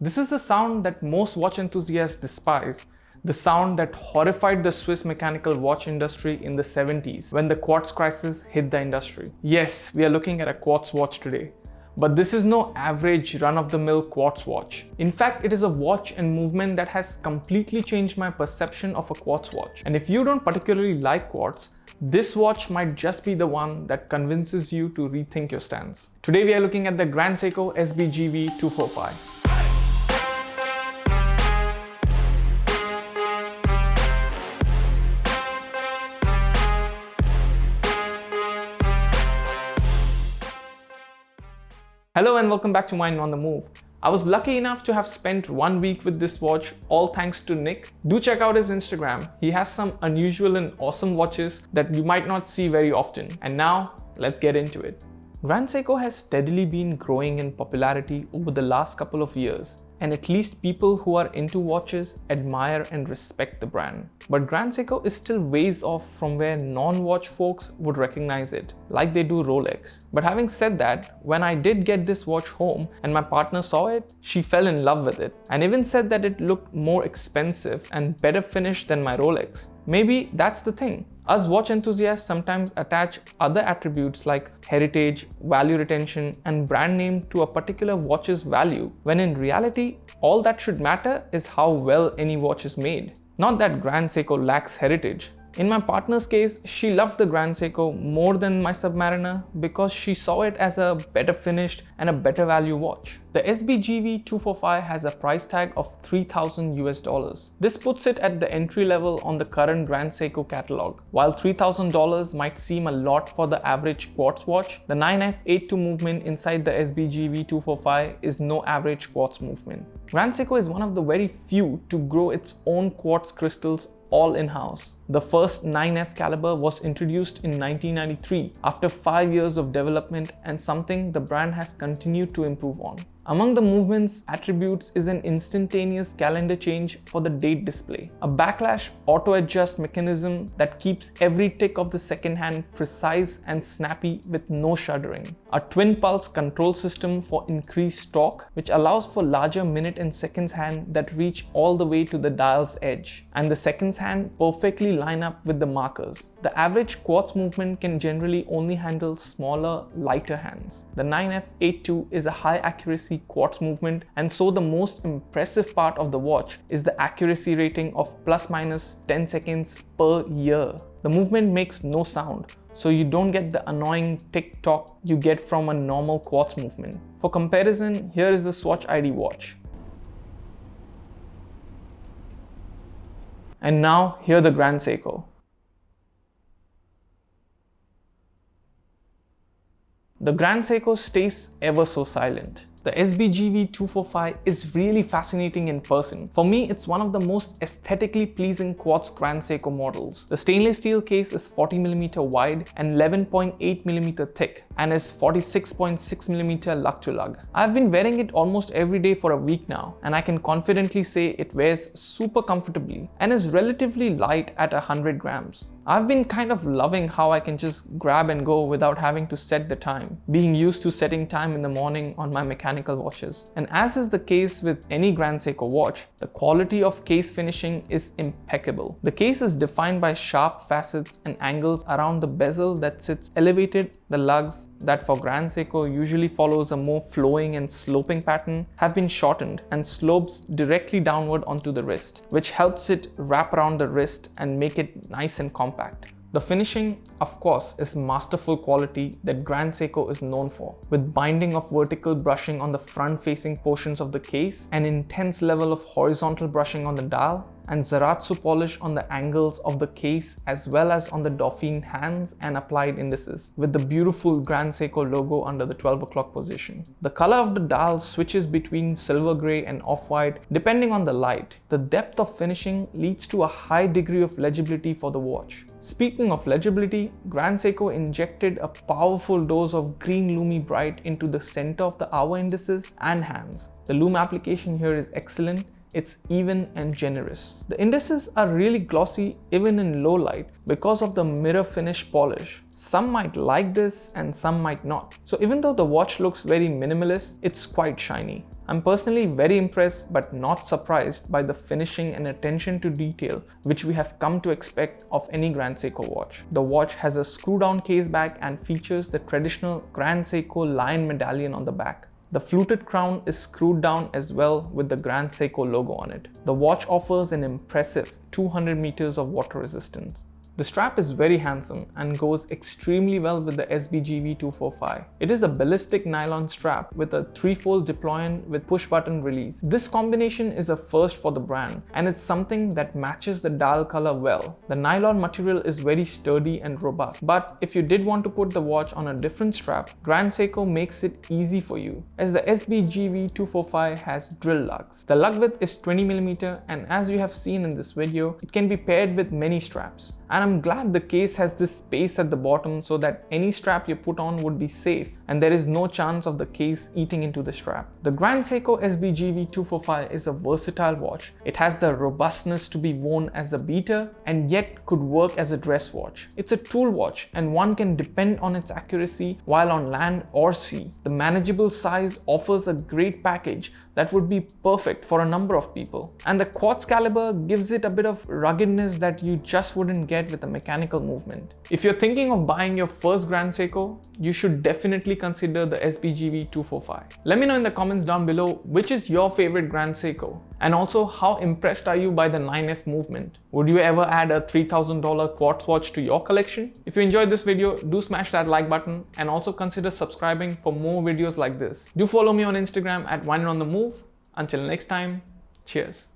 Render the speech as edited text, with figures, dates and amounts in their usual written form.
This is the sound that most watch enthusiasts despise, the sound that horrified the Swiss mechanical watch industry in the 70s when the quartz crisis hit the industry. Yes, we are looking at a quartz watch today. But this is no average run-of-the-mill quartz watch. In fact, it is a watch and movement that has completely changed my perception of a quartz watch. And if you don't particularly like quartz, this watch might just be the one that convinces you to rethink your stance. Today we are looking at the Grand Seiko SBGV245. Hello and welcome back to Mind on the Move. I was lucky enough to have spent 1 week with this watch, all thanks to Nick. Do check out his Instagram. He has some unusual and awesome watches that you might not see very often. And now, let's get into it. Grand Seiko has steadily been growing in popularity over the last couple of years, and at least people who are into watches admire and respect the brand. But Grand Seiko is still ways off from where non-watch folks would recognize it, like they do Rolex. But having said that, when I did get this watch home and my partner saw it, she fell in love with it and even said that it looked more expensive and better finished than my Rolex. Maybe that's the thing. Us watch enthusiasts sometimes attach other attributes like heritage, value retention, and brand name to a particular watch's value, when in reality, all that should matter is how well any watch is made. Not that Grand Seiko lacks heritage. In my partner's case, she loved the Grand Seiko more than my Submariner because she saw it as a better finished and a better value watch. The SBGV245 has a price tag of $3,000 US. This puts it at the entry level on the current Grand Seiko catalog. While $3,000 might seem a lot for the average quartz watch, the 9F82 movement inside the SBGV245 is no average quartz movement. Grand Seiko is one of the very few to grow its own quartz crystals all in-house. The first 9F caliber was introduced in 1993 after 5 years of development, and something the brand has continued to improve on. Among the movement's attributes is an instantaneous calendar change for the date display, a backlash auto-adjust mechanism that keeps every tick of the second hand precise and snappy with no shuddering, a twin pulse control system for increased torque which allows for larger minute and seconds hand that reach all the way to the dial's edge, and the seconds hand perfectly line up with the markers. The average quartz movement can generally only handle smaller, lighter hands. The 9F82 is a high accuracy quartz movement, and so the most impressive part of the watch is the accuracy rating of plus-minus 10 seconds per year. The movement makes no sound, so you don't get the annoying tick-tock you get from a normal quartz movement. For comparison, here is the Swatch ID watch. And now, hear the Grand Seiko. The Grand Seiko stays ever so silent. The SBGV245 is really fascinating in person. For me, it's one of the most aesthetically pleasing quartz Grand Seiko models. The stainless steel case is 40mm wide and 11.8mm thick and is 46.6mm lug to lug. I've been wearing it almost every day for a week now, and I can confidently say it wears super comfortably and is relatively light at 100 grams. I've been kind of loving how I can just grab and go without having to set the time, being used to setting time in the morning on my mechanical watches. And as is the case with any Grand Seiko watch, the quality of case finishing is impeccable. The case is defined by sharp facets and angles around the bezel that sits elevated. The lugs that for Grand Seiko usually follows a more flowing and sloping pattern have been shortened and slopes directly downward onto the wrist, which helps it wrap around the wrist and make it nice and compact. The finishing, of course, is masterful quality that Grand Seiko is known for, with binding of vertical brushing on the front-facing portions of the case, an intense level of horizontal brushing on the dial, and Zaratsu polish on the angles of the case as well as on the Dauphine hands and applied indices, with the beautiful Grand Seiko logo under the 12 o'clock position. The color of the dial switches between silver grey and off-white depending on the light. The depth of finishing leads to a high degree of legibility for the watch. Speaking of legibility, Grand Seiko injected a powerful dose of green Lumi Bright into the center of the hour indices and hands. The lume application here is excellent, it's even and generous. The indices are really glossy even in low light because of the mirror finish polish. Some might like this and some might not. So even though the watch looks very minimalist, it's quite shiny. I'm personally very impressed but not surprised by the finishing and attention to detail which we have come to expect of any Grand Seiko watch. The watch has a screw down case back and features the traditional Grand Seiko lion medallion on the back. The fluted crown is screwed down as well with the Grand Seiko logo on it. The watch offers an impressive 200 meters of water resistance. The strap is very handsome and goes extremely well with the SBGV245. It is a ballistic nylon strap with a 3-fold deployant with push button release. This combination is a first for the brand and it's something that matches the dial color well. The nylon material is very sturdy and robust, but if you did want to put the watch on a different strap, Grand Seiko makes it easy for you as the SBGV245 has drill lugs. The lug width is 20mm and as you have seen in this video, it can be paired with many straps. And I'm glad the case has this space at the bottom so that any strap you put on would be safe and there is no chance of the case eating into the strap. The Grand Seiko SBGV245 is a versatile watch. It has the robustness to be worn as a beater and yet could work as a dress watch. It's a tool watch and one can depend on its accuracy while on land or sea. The manageable size offers a great package that would be perfect for a number of people. And the quartz caliber gives it a bit of ruggedness that you just wouldn't get with a mechanical movement. If you're thinking of buying your first Grand Seiko, you should definitely consider the SBGV245. Let me know in the comments down below which is your favorite Grand Seiko, and also how impressed are you by the 9F movement. Would you ever add a $3,000 quartz watch to your collection? If you enjoyed this video, do smash that like button and also consider subscribing for more videos like this. Do follow me on Instagram at WineOnTheMove. Until next time, cheers.